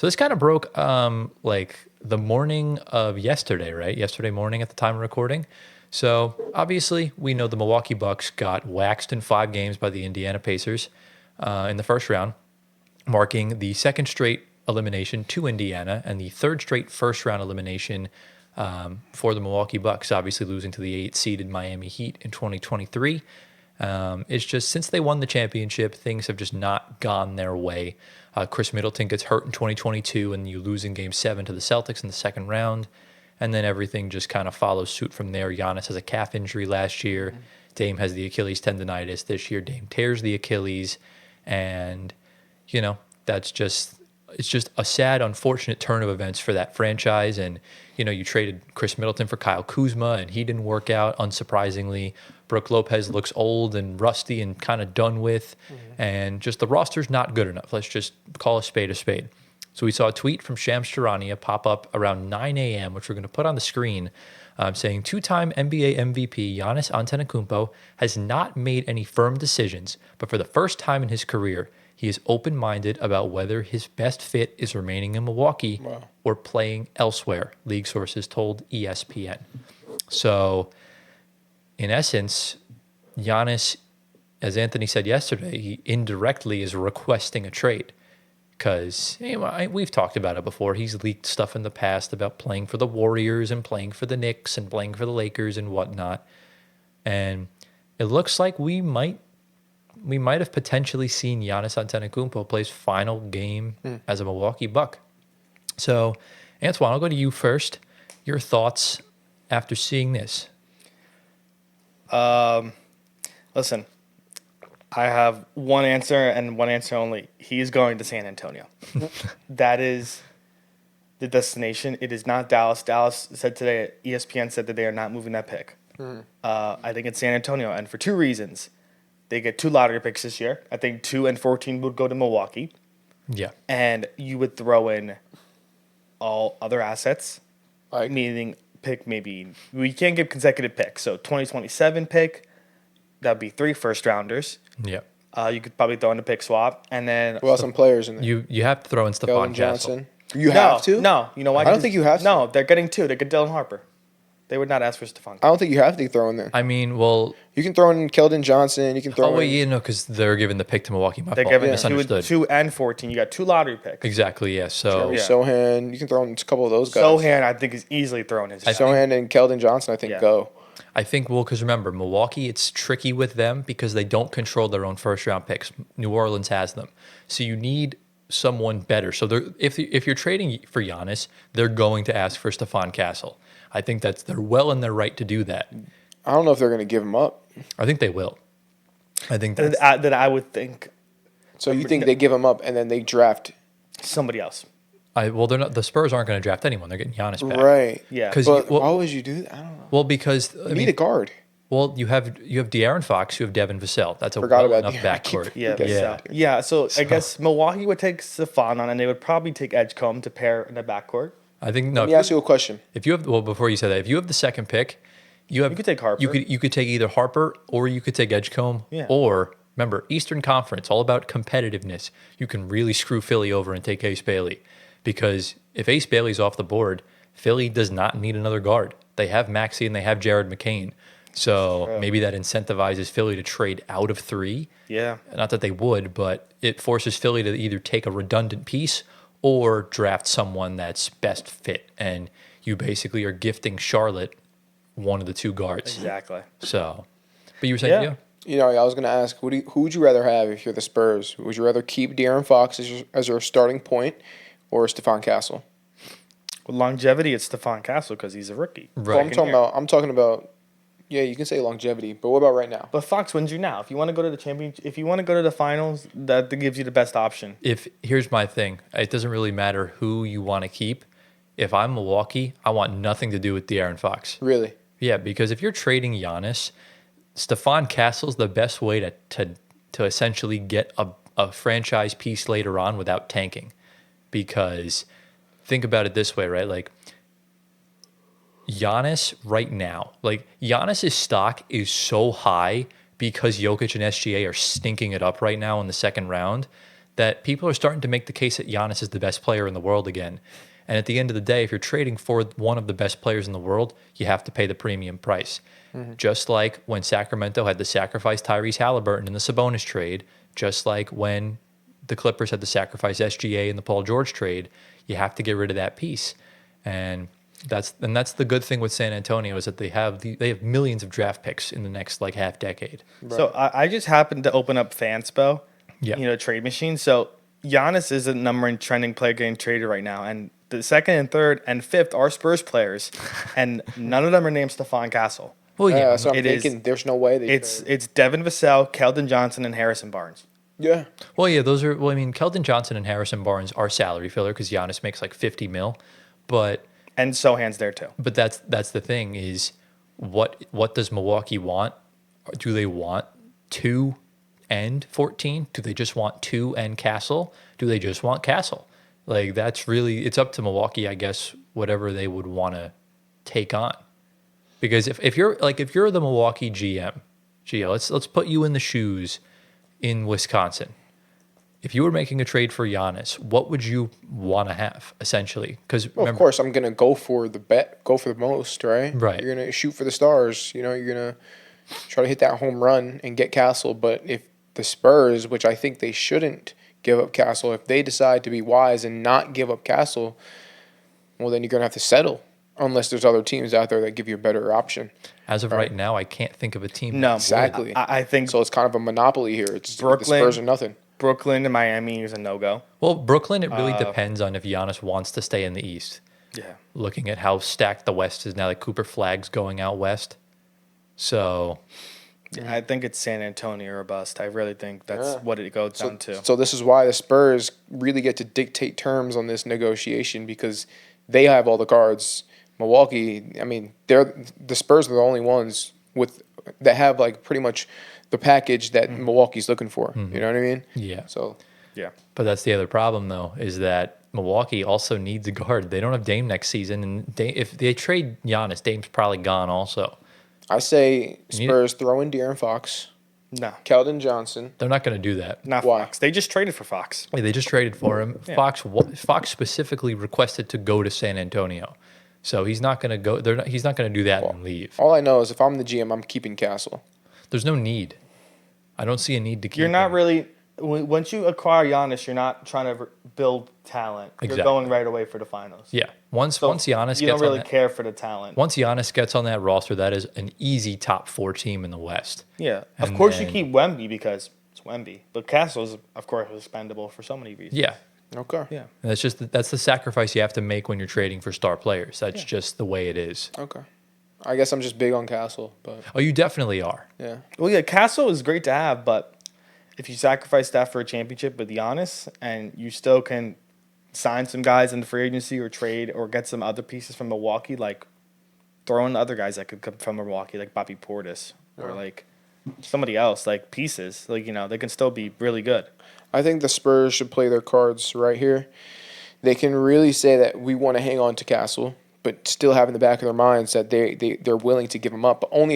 So this kind of broke like the morning of yesterday, right? Yesterday morning at the time of recording. So obviously, we know the Milwaukee Bucks got waxed in 5 games by the Indiana Pacers in the first round, marking the second straight elimination to Indiana and the third straight first round elimination for the Milwaukee Bucks, obviously losing to the 8th-seeded Miami Heat in 2023. It's just since they won the championship, things have just not gone their way. Chris Middleton gets hurt in 2022, and you lose in Game 7 to the Celtics in the second round. And then everything just kind of follows suit from there. Giannis has a calf injury last year. Dame has the Achilles tendonitis this year. Dame tears the Achilles. And, you know, it's just a sad, unfortunate turn of events for that franchise. And, you know, you traded Chris Middleton for Kyle Kuzma, and he didn't work out, unsurprisingly. Brooke Lopez looks old and rusty and kind of done with. And just the roster's not good enough. Let's just call a spade a spade. So we saw a tweet from Shams Charania pop up around 9 a.m., which we're going to put on the screen, saying two-time NBA MVP Giannis Antetokounmpo has not made any firm decisions, but for the first time in his career, he is open-minded about whether his best fit is remaining in Milwaukee or playing elsewhere, league sources told ESPN. So, in essence, Giannis, as Anthony said yesterday, he indirectly is requesting a trade. Because we've talked about it before. He's leaked stuff in the past about playing for the Warriors and playing for the Knicks and playing for the Lakers and whatnot. And it looks like we might have potentially seen Giannis Antetokounmpo play his final game as a Milwaukee Buck. So, Antoine, I'll go to you first. Your thoughts after seeing this? Listen. I have one answer and one answer only. He's going to San Antonio. That is the destination. It is not Dallas. Dallas said today, ESPN said that they are not moving that pick. I think it's San Antonio, and for 2 reasons. They get 2 lottery picks this year. I think 2 and 14 would go to Milwaukee. Yeah. And you would throw in all other assets, meaning pick maybe, we can't give consecutive picks. So 2027 pick, that would be 3 first-rounders. Yeah. You could probably throw in a pick swap, and then Well, some players in there. You have to throw in Stephon Castle. You have to? No, you know why? I don't think you have to. No, they're getting 2. They get Dylan Harper. They would not ask for Stephon. I don't think you have to throw in there. I mean, well... You can throw in Keldon Johnson. You can throw in... yeah, no, because they're giving the pick to Milwaukee. They're giving 2 and 14. You got 2 lottery picks. Exactly, yeah. So Sohan. You can throw in a couple of those guys. Sohan, I think, is easily thrown in. Sohan and Keldon Johnson, I think, go. I think, well, because remember, Milwaukee, it's tricky with them because they don't control their own first-round picks. New Orleans has them. So you need someone better. So if you're trading for Giannis, they're going to ask for Stephon Castle. I think they're well in their right to do that. I don't know if they're going to give him up. I think they will. I think that I would think. So you think they give him up and then they draft somebody else? Well, they're not. The Spurs aren't going to draft anyone. They're getting Giannis back, right? Yeah. But why would you do that? I don't know. Well, because you need a guard. Well, you have De'Aaron Fox, you have Devin Vassell. That's a well enough backcourt. Yeah. So I guess Milwaukee would take Stephon on, and they would probably take Edgecombe to pair in the backcourt. I think no. Let me ask you a question. If you have before you say that, if you have the second pick, you could take Harper. You could take either Harper or you could take Edgecombe. Yeah. Or remember, Eastern Conference, all about competitiveness. You can really screw Philly over and take Ace Bailey, because if Ace Bailey's off the board, Philly does not need another guard. They have Maxey and they have Jared McCain. So maybe that incentivizes Philly to trade out of 3. Yeah. Not that they would, but it forces Philly to either take a redundant piece or draft someone that's best fit. And you basically are gifting Charlotte one of the 2 guards. Exactly. So, but you were saying, yeah. You know, I was going to ask, who would you rather have if you're the Spurs? Would you rather keep De'Aaron Fox as your starting point or Stephon Castle? With longevity, it's Stephon Castle because he's a rookie. Right. Well, I'm talking about. Yeah, you can say longevity, but what about right now? But Fox wins you now. If you want to go to the championship, if you want to go to the finals, that gives you the best option. Here's my thing. It doesn't really matter who you want to keep. If I'm Milwaukee, I want nothing to do with De'Aaron Fox. Really? Yeah, because if you're trading Giannis, Stephon Castle's the best way to essentially get a franchise piece later on without tanking. Because think about it this way, right? Like, Giannis right now, Giannis's stock is so high because Jokic and SGA are stinking it up right now in the second round that people are starting to make the case that Giannis is the best player in the world again. And at the end of the day, if you're trading for one of the best players in the world, you have to pay the premium price. Just like when Sacramento had to sacrifice Tyrese Halliburton in the Sabonis trade, just like when the Clippers had to sacrifice SGA in the Paul George trade, you have to get rid of that piece. And that's the good thing with San Antonio is that they have millions of draft picks in the next like half decade. So I just happened to open up Fanspo, Yeah. trade machine. So Giannis is the number one trending player getting traded right now, and the second and third and fifth are Spurs players, and none of them are named Stephon Castle. Well, yeah, So I'm It is- thinking there's no way they It's Devin Vassell, Keldon Johnson, and Harrison Barnes. Yeah. well, yeah, those are. Well, I mean, Keldon Johnson and Harrison Barnes are salary filler because Giannis makes like 50 mil, but And Sohan's there too. that's the thing is what does Milwaukee want? Do they want 2 and 14? Do they just want 2 and Castle? Do they just want Castle? Like that's really it's up to Milwaukee, I guess, whatever they would want to take on. Because if you're the Milwaukee GM, let's put you in the shoes in Wisconsin. If you were making a trade for Giannis, what would you want to have essentially? Because Well, of course, I'm gonna go for the most, right? Right. You're gonna shoot for the stars. You're gonna try to hit that home run and get Castle. But if the Spurs, which I think they shouldn't give up Castle, if they decide to be wise and not give up Castle, well, then you're gonna have to settle. Unless there's other teams out there that give you a better option. as of right now, I can't think of a team. No, Exactly. I think So it's kind of a monopoly here. It's the Brooklyn- Spurs or nothing. Brooklyn and Miami is a no-go. Well, Brooklyn, it really depends on if Giannis wants to stay in the East. Yeah. Looking at how stacked the West is now, like Cooper Flag's going out west. So I think it's San Antonio or bust. I really think that's what it goes down to. So this is why the Spurs really get to dictate terms on this negotiation because they have all the cards. Milwaukee, I mean, the Spurs are the only ones that have like pretty much the package that Milwaukee's looking for. You know what I mean? yeah. So Yeah. But that's the other problem, though, is that Milwaukee also needs a guard. They don't have Dame next season, and if they trade Giannis, Dame's probably gone also. I say need- Spurs throw in De'Aaron Fox, No, Keldon Johnson. They're not going to do that. not Why? Fox. They just traded for Fox. Hey, they just traded for him. Fox specifically requested to go to San Antonio, so he's not going to go. He's not going to do that and leave. All I know is if I'm the GM, I'm keeping Castle. There's no need. I don't see a need to keep. You're not him. really once you acquire Giannis, you're not trying to build talent. Exactly. You're going right away for the finals. Yeah. Once So Giannis you gets don't really on that, care for the talent. once Giannis gets on that roster, that is an easy top 4 team in the West. Yeah, of And course then- you keep Wemby because it's Wemby, but Castle's of course expendable for so many reasons. Yeah. Okay. Yeah. And that's the sacrifice you have to make when you're trading for star players. That's just the way it is. Okay. I guess I'm just big on Castle, but Oh, you definitely are. yeah. Well, yeah, Castle is great to have, but if you sacrifice that for a championship with Giannis, and you still can sign some guys in the free agency or trade or get some other pieces from Milwaukee, like throw in other guys that could come from Milwaukee, like Bobby Portis or like somebody else, like pieces, like they can still be really good. I think the Spurs should play their cards right here. They can really say that we want to hang on to Castle, but still have in the back of their minds that they're willing to give him up, but only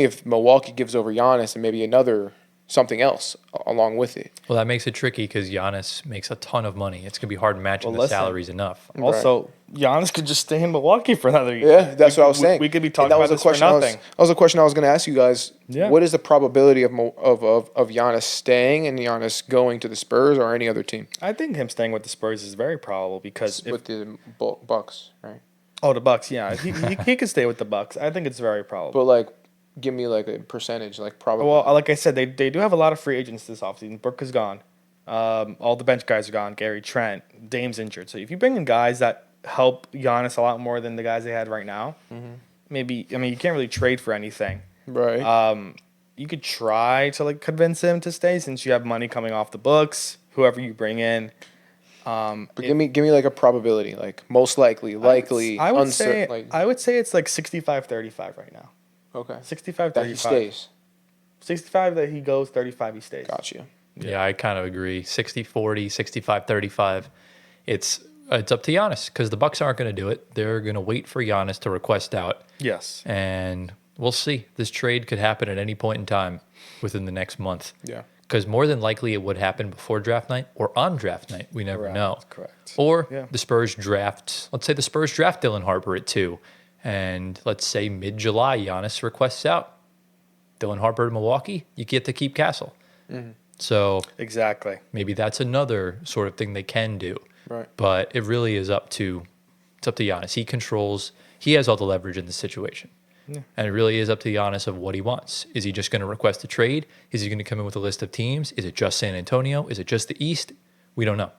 if Milwaukee gives over Giannis and maybe another something else along with it. Well, that makes it tricky because Giannis makes a ton of money. It's going to be hard matching Well, the listen. salaries enough. Also, Giannis could just stay in Milwaukee for another year. Yeah, that's what I was saying. We could be And talking that about was a this for question I was- nothing. That was a question I was going to ask you guys. Yeah. What is the probability of Giannis staying and Giannis going to the Spurs or any other team? I think him staying with the Spurs is very probable because With the Bucks, right? the Bucks, yeah, he could stay with the Bucks. I think it's very probable. But like, give me like a percentage, like probably. Well, like I said, they do have a lot of free agents this offseason. Brooke is gone. All the bench guys are gone. Gary Trent, Dame's injured. So if you bring in guys that help Giannis a lot more than the guys they had right now, maybe you can't really trade for anything. right. You could try to like convince him to stay since you have money coming off the books. Whoever you bring in, But give me like a probability, like most likely, I would uncertain. say Like, I would say it's like 65-35 right now. okay. 65-35. That he stays. 65 that he goes, 35 he stays. Got you. Yeah, I kind of agree. 60-40, 65-35. It's up to Giannis because the Bucks aren't going to do it. They're going to wait for Giannis to request out, Yes. and we'll see. This trade could happen at any point in time within the next month. Yeah. because more than likely it would happen before draft night or on draft night. We never Correct, know. correct. Or Yeah. the Spurs draft, let's say the Spurs draft Dylan Harper at 2, and let's say mid-July Giannis requests out Dylan Harper to Milwaukee, you get to keep Castle. So Exactly. maybe that's another sort of thing they can do. Right. But it really is up to Giannis. He has all the leverage in the situation. And it really is up to Giannis of what he wants. Is he just going to request a trade? Is he going to come in with a list of teams? Is it just San Antonio? Is it just the East? We don't know.